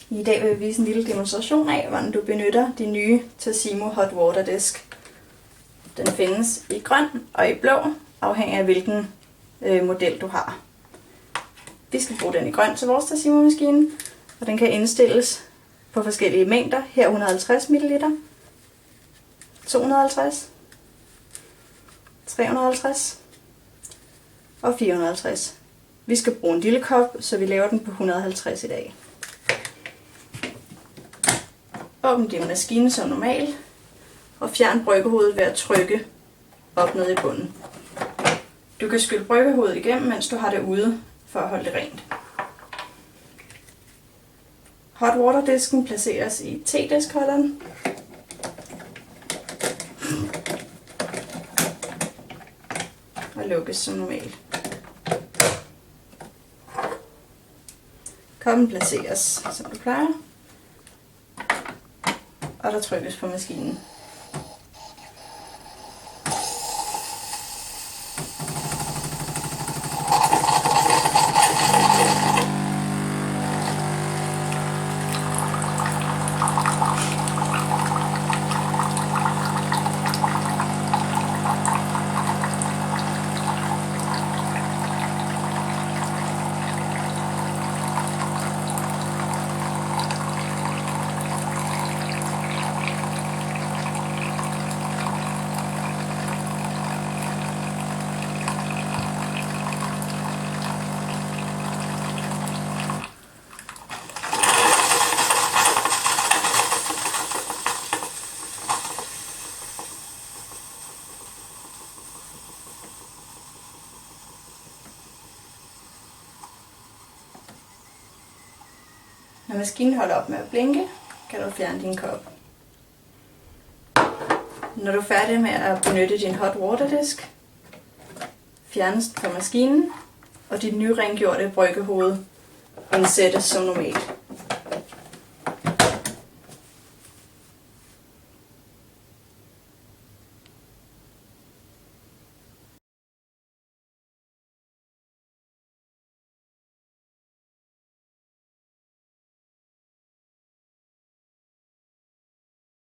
I dag vil jeg vise en lille demonstration af, hvordan du benytter de nye Tassimo Hot Water Disk. Den findes i grøn og i blå, afhængig af hvilken model du har. Vi skal bruge den i grøn til vores Tassimo-maskine, og den kan indstilles på forskellige mængder. Her 150 ml, 250, 350 og 450. Vi skal bruge en lille kop, så vi laver den på 150 i dag. Åbn din maskine som normalt, og fjern bryggehovedet ved at trykke op ned i bunden. Du kan skylle bryggehovedet igennem, mens du har det ude, for at holde det rent. Hot water disken placeres i te-diskholderen. Og lukkes som normalt. Koppen placeres, som du plejer. Og der trykkes på maskinen. Når maskinen holder op med at blinke, kan du fjerne din kop. Når du er færdig med at benytte din hot water disk, fjernes fra maskinen, og dit nyrengjorte bryggehoved indsættes som normalt.